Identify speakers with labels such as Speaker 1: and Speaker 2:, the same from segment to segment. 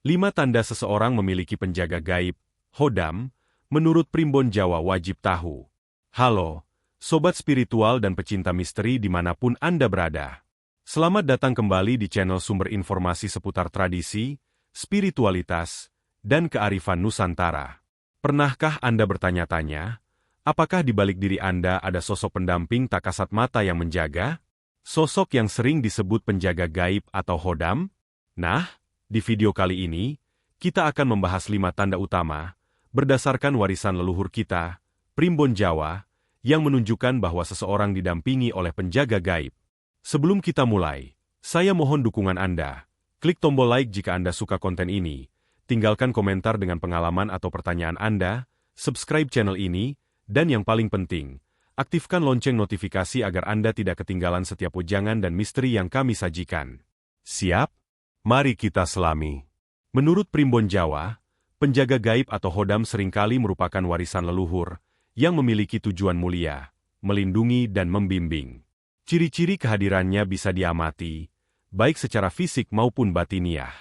Speaker 1: 5 tanda seseorang memiliki penjaga gaib, Hodam, menurut Primbon Jawa wajib tahu. Halo, sobat spiritual dan pecinta misteri dimanapun Anda berada. Selamat datang kembali di channel sumber informasi seputar tradisi, spiritualitas, dan kearifan Nusantara. Pernahkah Anda bertanya-tanya, apakah di balik diri Anda ada sosok pendamping tak kasat mata yang menjaga? Sosok yang sering disebut penjaga gaib atau Hodam? Nah, di video kali ini, kita akan membahas 5 tanda utama, berdasarkan warisan leluhur kita, Primbon Jawa, yang menunjukkan bahwa seseorang didampingi oleh penjaga gaib. Sebelum kita mulai, saya mohon dukungan Anda. Klik tombol like jika Anda suka konten ini, tinggalkan komentar dengan pengalaman atau pertanyaan Anda, subscribe channel ini, dan yang paling penting, aktifkan lonceng notifikasi agar Anda tidak ketinggalan setiap wejangan dan misteri yang kami sajikan. Siap? Mari kita selami. Menurut Primbon Jawa, penjaga gaib atau Hodam seringkali merupakan warisan leluhur yang memiliki tujuan mulia, melindungi dan membimbing. Ciri-ciri kehadirannya bisa diamati, baik secara fisik maupun batiniah.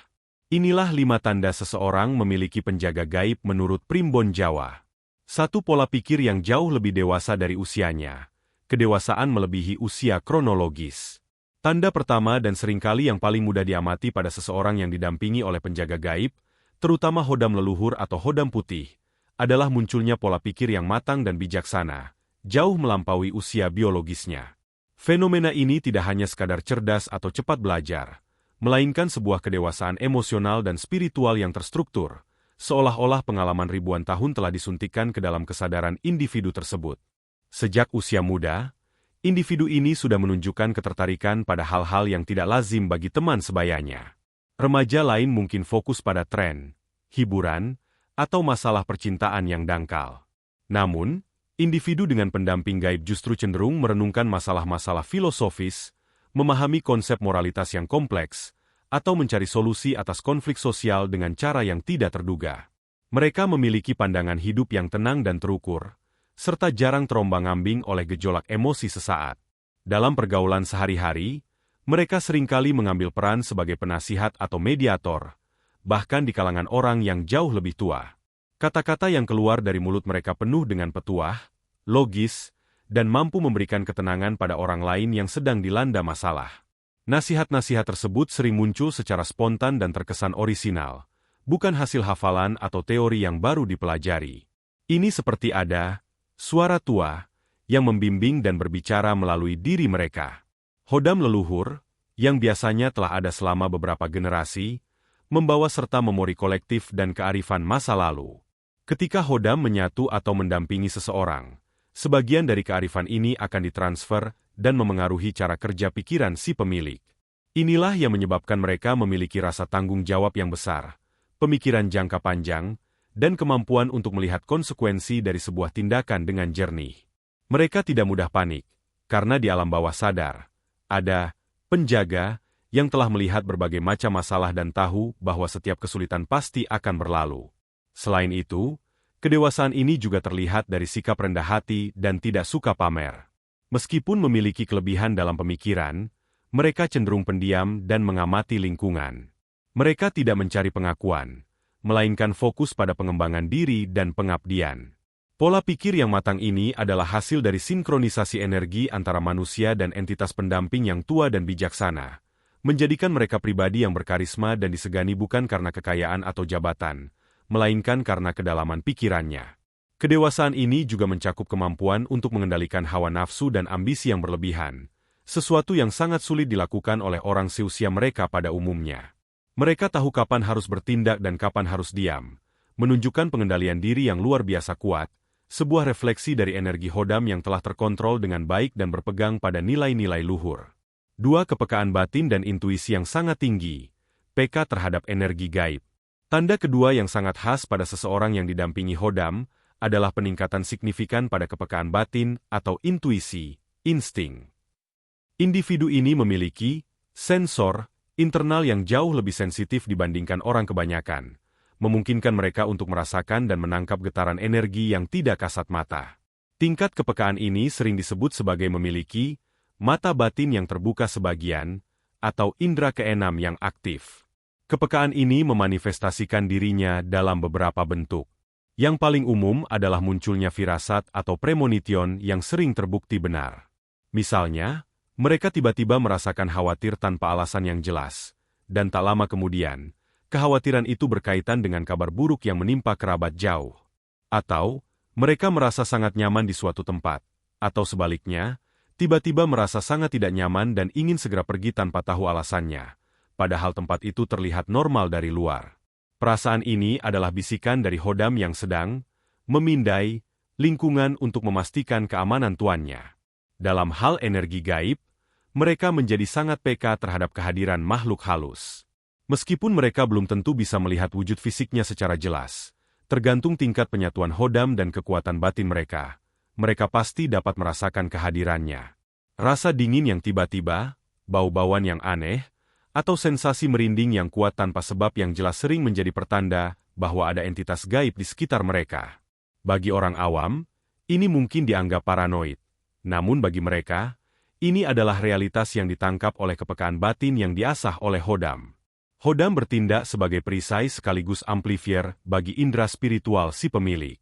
Speaker 1: Inilah 5 tanda seseorang memiliki penjaga gaib menurut Primbon Jawa. 1. Pola pikir yang jauh lebih dewasa dari usianya. Kedewasaan melebihi usia kronologis. Tanda pertama dan seringkali yang paling mudah diamati pada seseorang yang didampingi oleh penjaga gaib, terutama Hodam leluhur atau Hodam putih, adalah munculnya pola pikir yang matang dan bijaksana, jauh melampaui usia biologisnya. Fenomena ini tidak hanya sekadar cerdas atau cepat belajar, melainkan sebuah kedewasaan emosional dan spiritual yang terstruktur, seolah-olah pengalaman ribuan tahun telah disuntikkan ke dalam kesadaran individu tersebut. Sejak usia muda, individu ini sudah menunjukkan ketertarikan pada hal-hal yang tidak lazim bagi teman sebayanya. Remaja lain mungkin fokus pada tren, hiburan, atau masalah percintaan yang dangkal. Namun, individu dengan pendamping gaib justru cenderung merenungkan masalah-masalah filosofis, memahami konsep moralitas yang kompleks, atau mencari solusi atas konflik sosial dengan cara yang tidak terduga. Mereka memiliki pandangan hidup yang tenang dan terukur, serta jarang terombang-ambing oleh gejolak emosi sesaat. Dalam pergaulan sehari-hari, mereka seringkali mengambil peran sebagai penasihat atau mediator, bahkan di kalangan orang yang jauh lebih tua. Kata-kata yang keluar dari mulut mereka penuh dengan petuah, logis, dan mampu memberikan ketenangan pada orang lain yang sedang dilanda masalah. Nasihat-nasihat tersebut sering muncul secara spontan dan terkesan orisinal, bukan hasil hafalan atau teori yang baru dipelajari. Ini seperti ada suara tua yang membimbing dan berbicara melalui diri mereka. Hodam leluhur, yang biasanya telah ada selama beberapa generasi, membawa serta memori kolektif dan kearifan masa lalu. Ketika Hodam menyatu atau mendampingi seseorang, sebagian dari kearifan ini akan ditransfer dan memengaruhi cara kerja pikiran si pemilik. Inilah yang menyebabkan mereka memiliki rasa tanggung jawab yang besar, pemikiran jangka panjang, dan kemampuan untuk melihat konsekuensi dari sebuah tindakan dengan jernih. Mereka tidak mudah panik, karena di alam bawah sadar, ada penjaga yang telah melihat berbagai macam masalah dan tahu bahwa setiap kesulitan pasti akan berlalu. Selain itu, kedewasaan ini juga terlihat dari sikap rendah hati dan tidak suka pamer. Meskipun memiliki kelebihan dalam pemikiran, mereka cenderung pendiam dan mengamati lingkungan. Mereka tidak mencari pengakuan, melainkan fokus pada pengembangan diri dan pengabdian. Pola pikir yang matang ini adalah hasil dari sinkronisasi energi antara manusia dan entitas pendamping yang tua dan bijaksana, menjadikan mereka pribadi yang berkarisma dan disegani bukan karena kekayaan atau jabatan, melainkan karena kedalaman pikirannya. Kedewasaan ini juga mencakup kemampuan untuk mengendalikan hawa nafsu dan ambisi yang berlebihan, sesuatu yang sangat sulit dilakukan oleh orang seusia mereka pada umumnya. Mereka tahu kapan harus bertindak dan kapan harus diam, menunjukkan pengendalian diri yang luar biasa kuat, sebuah refleksi dari energi Hodam yang telah terkontrol dengan baik dan berpegang pada nilai-nilai luhur. 2. Kepekaan batin dan intuisi yang sangat tinggi, peka terhadap energi gaib. Tanda kedua yang sangat khas pada seseorang yang didampingi Hodam adalah peningkatan signifikan pada kepekaan batin atau intuisi, insting. Individu ini memiliki sensor internal yang jauh lebih sensitif dibandingkan orang kebanyakan, memungkinkan mereka untuk merasakan dan menangkap getaran energi yang tidak kasat mata. Tingkat kepekaan ini sering disebut sebagai memiliki mata batin yang terbuka sebagian, atau indera keenam yang aktif. Kepekaan ini memanifestasikan dirinya dalam beberapa bentuk. Yang paling umum adalah munculnya firasat atau premonition yang sering terbukti benar. Misalnya, mereka tiba-tiba merasakan khawatir tanpa alasan yang jelas, dan tak lama kemudian, kekhawatiran itu berkaitan dengan kabar buruk yang menimpa kerabat jauh. Atau, mereka merasa sangat nyaman di suatu tempat, atau sebaliknya, tiba-tiba merasa sangat tidak nyaman dan ingin segera pergi tanpa tahu alasannya, padahal tempat itu terlihat normal dari luar. Perasaan ini adalah bisikan dari Hodam yang sedang memindai lingkungan untuk memastikan keamanan tuannya. Dalam hal energi gaib, mereka menjadi sangat peka terhadap kehadiran makhluk halus. Meskipun mereka belum tentu bisa melihat wujud fisiknya secara jelas, tergantung tingkat penyatuan Hodam dan kekuatan batin mereka, mereka pasti dapat merasakan kehadirannya. Rasa dingin yang tiba-tiba, bau-bauan yang aneh, atau sensasi merinding yang kuat tanpa sebab yang jelas sering menjadi pertanda bahwa ada entitas gaib di sekitar mereka. Bagi orang awam, ini mungkin dianggap paranoid. Namun bagi mereka, ini adalah realitas yang ditangkap oleh kepekaan batin yang diasah oleh Hodam. Hodam bertindak sebagai perisai sekaligus amplifier bagi indera spiritual si pemilik.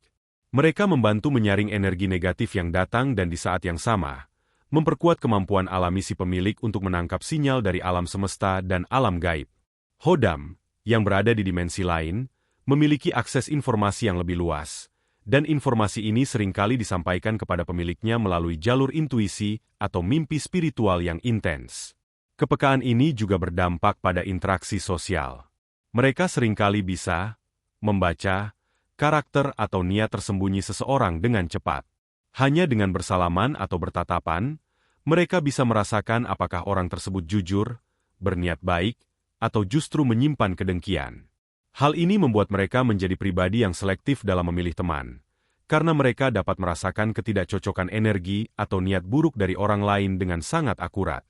Speaker 1: Mereka membantu menyaring energi negatif yang datang dan di saat yang sama, memperkuat kemampuan alami si pemilik untuk menangkap sinyal dari alam semesta dan alam gaib. Hodam, yang berada di dimensi lain, memiliki akses informasi yang lebih luas, dan informasi ini seringkali disampaikan kepada pemiliknya melalui jalur intuisi atau mimpi spiritual yang intens. Kepekaan ini juga berdampak pada interaksi sosial. Mereka seringkali bisa membaca karakter atau niat tersembunyi seseorang dengan cepat. Hanya dengan bersalaman atau bertatapan, mereka bisa merasakan apakah orang tersebut jujur, berniat baik, atau justru menyimpan kedengkian. Hal ini membuat mereka menjadi pribadi yang selektif dalam memilih teman, karena mereka dapat merasakan ketidakcocokan energi atau niat buruk dari orang lain dengan sangat akurat.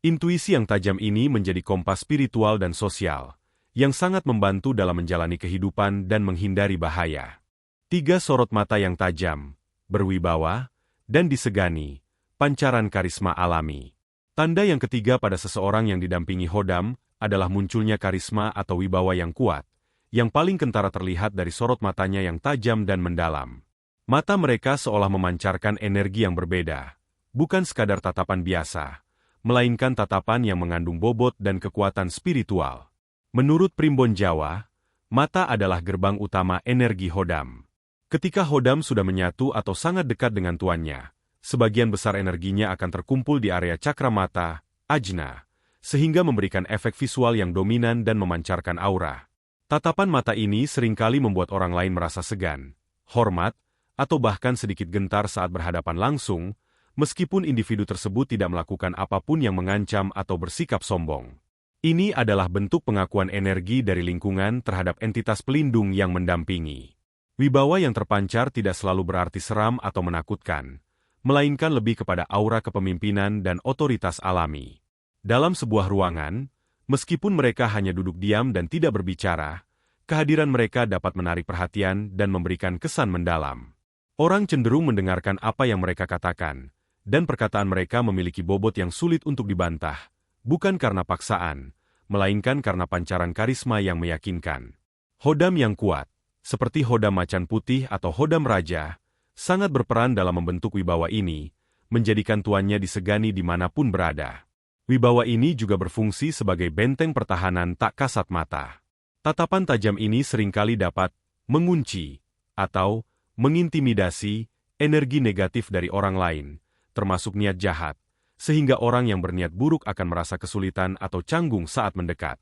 Speaker 1: Intuisi yang tajam ini menjadi kompas spiritual dan sosial, yang sangat membantu dalam menjalani kehidupan dan menghindari bahaya. 3 sorot mata yang tajam, berwibawa, dan disegani, pancaran karisma alami. Tanda yang ketiga pada seseorang yang didampingi Hodam adalah munculnya karisma atau wibawa yang kuat, yang paling kentara terlihat dari sorot matanya yang tajam dan mendalam. Mata mereka seolah memancarkan energi yang berbeda, bukan sekadar tatapan biasa, melainkan tatapan yang mengandung bobot dan kekuatan spiritual. Menurut Primbon Jawa, mata adalah gerbang utama energi Hodam. Ketika Hodam sudah menyatu atau sangat dekat dengan tuannya, sebagian besar energinya akan terkumpul di area cakra mata, ajna, sehingga memberikan efek visual yang dominan dan memancarkan aura. Tatapan mata ini seringkali membuat orang lain merasa segan, hormat, atau bahkan sedikit gentar saat berhadapan langsung, meskipun individu tersebut tidak melakukan apapun yang mengancam atau bersikap sombong. Ini adalah bentuk pengakuan energi dari lingkungan terhadap entitas pelindung yang mendampingi. Wibawa yang terpancar tidak selalu berarti seram atau menakutkan, melainkan lebih kepada aura kepemimpinan dan otoritas alami. Dalam sebuah ruangan, meskipun mereka hanya duduk diam dan tidak berbicara, kehadiran mereka dapat menarik perhatian dan memberikan kesan mendalam. Orang cenderung mendengarkan apa yang mereka katakan, dan perkataan mereka memiliki bobot yang sulit untuk dibantah, bukan karena paksaan, melainkan karena pancaran karisma yang meyakinkan. Hodam yang kuat, seperti Hodam Macan Putih atau Hodam Raja, sangat berperan dalam membentuk wibawa ini, menjadikan tuannya disegani dimanapun berada. Wibawa ini juga berfungsi sebagai benteng pertahanan tak kasat mata. Tatapan tajam ini seringkali dapat mengunci atau mengintimidasi energi negatif dari orang lain, termasuk niat jahat, sehingga orang yang berniat buruk akan merasa kesulitan atau canggung saat mendekat.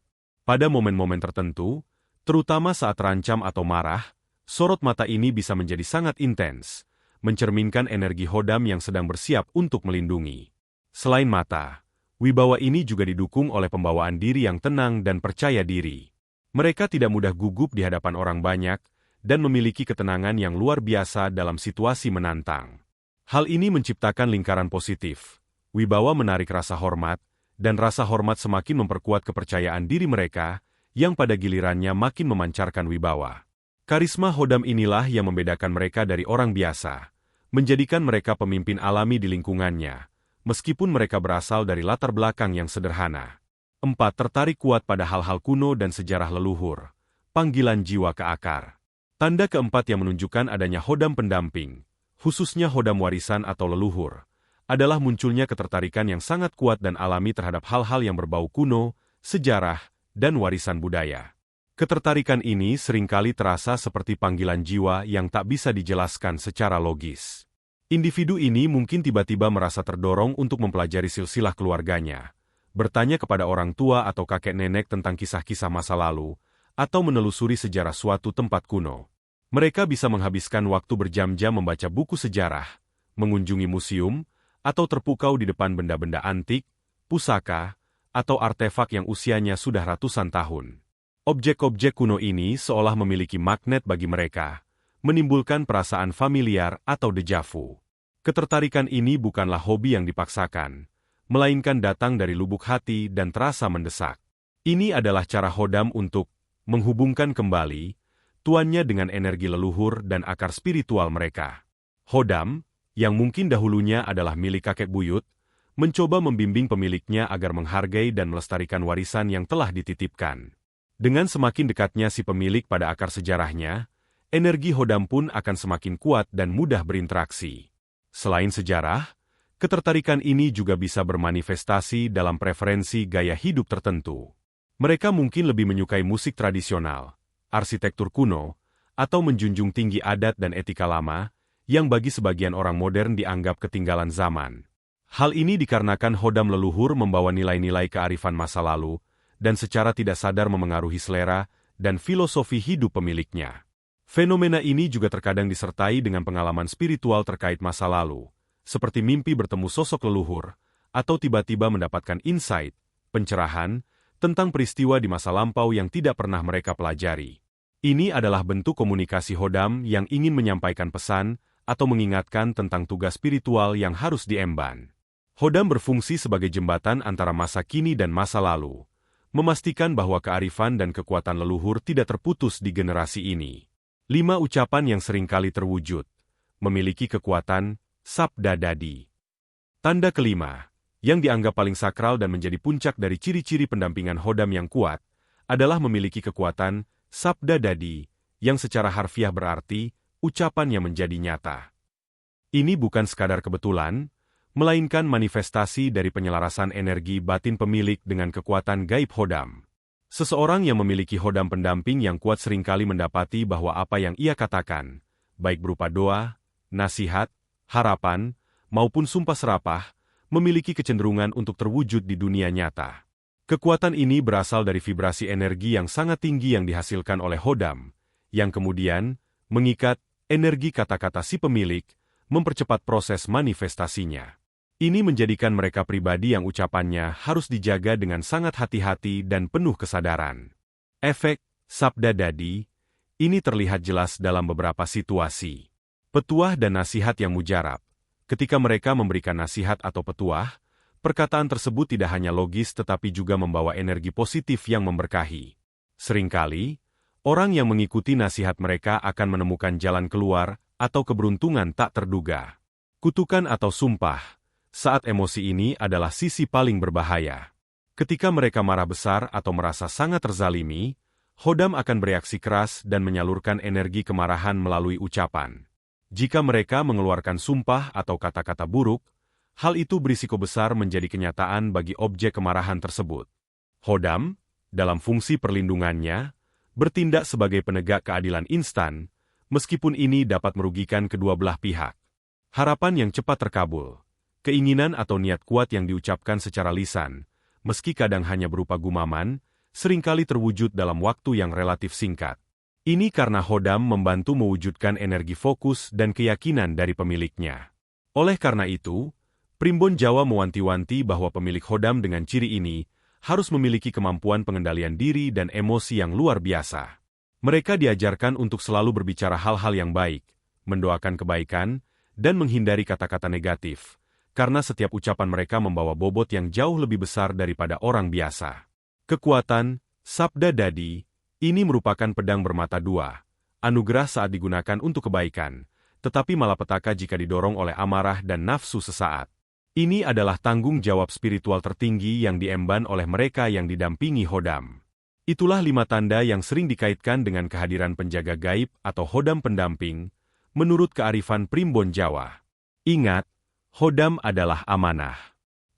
Speaker 1: Pada momen-momen tertentu, terutama saat terancam atau marah, sorot mata ini bisa menjadi sangat intens, mencerminkan energi Hodam yang sedang bersiap untuk melindungi. Selain mata, wibawa ini juga didukung oleh pembawaan diri yang tenang dan percaya diri. Mereka tidak mudah gugup di hadapan orang banyak, dan memiliki ketenangan yang luar biasa dalam situasi menantang. Hal ini menciptakan lingkaran positif. Wibawa menarik rasa hormat, dan rasa hormat semakin memperkuat kepercayaan diri mereka, yang pada gilirannya makin memancarkan wibawa. Karisma Hodam inilah yang membedakan mereka dari orang biasa, menjadikan mereka pemimpin alami di lingkungannya, meskipun mereka berasal dari latar belakang yang sederhana. 4. Tertarik kuat pada hal-hal kuno dan sejarah leluhur. Panggilan jiwa ke akar. Tanda keempat yang menunjukkan adanya hodam pendamping, khususnya hodam warisan atau leluhur, adalah munculnya ketertarikan yang sangat kuat dan alami terhadap hal-hal yang berbau kuno, sejarah, dan warisan budaya. Ketertarikan ini seringkali terasa seperti panggilan jiwa yang tak bisa dijelaskan secara logis. Individu ini mungkin tiba-tiba merasa terdorong untuk mempelajari silsilah keluarganya, bertanya kepada orang tua atau kakek nenek tentang kisah-kisah masa lalu, atau menelusuri sejarah suatu tempat kuno. Mereka bisa menghabiskan waktu berjam-jam membaca buku sejarah, mengunjungi museum, atau terpukau di depan benda-benda antik, pusaka, atau artefak yang usianya sudah ratusan tahun. Objek-objek kuno ini seolah memiliki magnet bagi mereka, menimbulkan perasaan familiar atau deja vu. Ketertarikan ini bukanlah hobi yang dipaksakan, melainkan datang dari lubuk hati dan terasa mendesak. Ini adalah cara hodam untuk menghubungkan kembali tuannya dengan energi leluhur dan akar spiritual mereka. Hodam, yang mungkin dahulunya adalah milik kakek buyut, mencoba membimbing pemiliknya agar menghargai dan melestarikan warisan yang telah dititipkan. Dengan semakin dekatnya si pemilik pada akar sejarahnya, energi hodam pun akan semakin kuat dan mudah berinteraksi. Selain sejarah, ketertarikan ini juga bisa bermanifestasi dalam preferensi gaya hidup tertentu. Mereka mungkin lebih menyukai musik tradisional, arsitektur kuno, atau menjunjung tinggi adat dan etika lama, yang bagi sebagian orang modern dianggap ketinggalan zaman. Hal ini dikarenakan hodam leluhur membawa nilai-nilai kearifan masa lalu, dan secara tidak sadar memengaruhi selera dan filosofi hidup pemiliknya. Fenomena ini juga terkadang disertai dengan pengalaman spiritual terkait masa lalu, seperti mimpi bertemu sosok leluhur, atau tiba-tiba mendapatkan insight, pencerahan, tentang peristiwa di masa lampau yang tidak pernah mereka pelajari. Ini adalah bentuk komunikasi hodam yang ingin menyampaikan pesan atau mengingatkan tentang tugas spiritual yang harus diemban. Hodam berfungsi sebagai jembatan antara masa kini dan masa lalu, memastikan bahwa kearifan dan kekuatan leluhur tidak terputus di generasi ini. 5 ucapan yang seringkali terwujud, memiliki kekuatan, sabda dadi. Tanda kelima, yang dianggap paling sakral dan menjadi puncak dari ciri-ciri pendampingan hodam yang kuat, adalah memiliki kekuatan, sabda dadi, yang secara harfiah berarti, ucapan yang menjadi nyata. Ini bukan sekadar kebetulan, melainkan manifestasi dari penyelarasan energi batin pemilik dengan kekuatan gaib hodam. Seseorang yang memiliki hodam pendamping yang kuat seringkali mendapati bahwa apa yang ia katakan, baik berupa doa, nasihat, harapan, maupun sumpah serapah, memiliki kecenderungan untuk terwujud di dunia nyata. Kekuatan ini berasal dari vibrasi energi yang sangat tinggi yang dihasilkan oleh hodam, yang kemudian mengikat energi kata-kata si pemilik, mempercepat proses manifestasinya. Ini menjadikan mereka pribadi yang ucapannya harus dijaga dengan sangat hati-hati dan penuh kesadaran. Efek sabda dadi ini terlihat jelas dalam beberapa situasi. Petuah dan nasihat yang mujarab. Ketika mereka memberikan nasihat atau petuah, perkataan tersebut tidak hanya logis tetapi juga membawa energi positif yang memberkahi. Seringkali, orang yang mengikuti nasihat mereka akan menemukan jalan keluar atau keberuntungan tak terduga. Kutukan atau sumpah. Saat emosi ini adalah sisi paling berbahaya. Ketika mereka marah besar atau merasa sangat terzalimi, hodam akan bereaksi keras dan menyalurkan energi kemarahan melalui ucapan. Jika mereka mengeluarkan sumpah atau kata-kata buruk, hal itu berisiko besar menjadi kenyataan bagi objek kemarahan tersebut. Hodam, dalam fungsi perlindungannya, bertindak sebagai penegak keadilan instan, meskipun ini dapat merugikan kedua belah pihak. Harapan yang cepat terkabul. Keinginan atau niat kuat yang diucapkan secara lisan, meski kadang hanya berupa gumaman, seringkali terwujud dalam waktu yang relatif singkat. Ini karena hodam membantu mewujudkan energi fokus dan keyakinan dari pemiliknya. Oleh karena itu, Primbon Jawa mewanti-wanti bahwa pemilik hodam dengan ciri ini harus memiliki kemampuan pengendalian diri dan emosi yang luar biasa. Mereka diajarkan untuk selalu berbicara hal-hal yang baik, mendoakan kebaikan, dan menghindari kata-kata negatif. Karena setiap ucapan mereka membawa bobot yang jauh lebih besar daripada orang biasa. Kekuatan, sabda dadi, ini merupakan pedang bermata dua, anugerah saat digunakan untuk kebaikan, tetapi malapetaka jika didorong oleh amarah dan nafsu sesaat. Ini adalah tanggung jawab spiritual tertinggi yang diemban oleh mereka yang didampingi Hodam. Itulah 5 tanda yang sering dikaitkan dengan kehadiran penjaga gaib atau Hodam pendamping, menurut kearifan Primbon Jawa. Ingat, Hodam adalah amanah.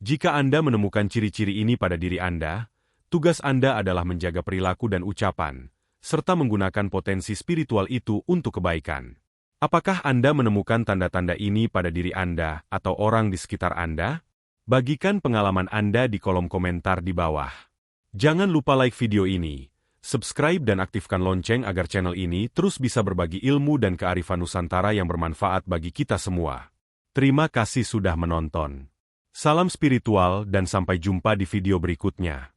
Speaker 1: Jika Anda menemukan ciri-ciri ini pada diri Anda, tugas Anda adalah menjaga perilaku dan ucapan, serta menggunakan potensi spiritual itu untuk kebaikan. Apakah Anda menemukan tanda-tanda ini pada diri Anda atau orang di sekitar Anda? Bagikan pengalaman Anda di kolom komentar di bawah. Jangan lupa like video ini, subscribe dan aktifkan lonceng agar channel ini terus bisa berbagi ilmu dan kearifan Nusantara yang bermanfaat bagi kita semua. Terima kasih sudah menonton. Salam spiritual dan sampai jumpa di video berikutnya.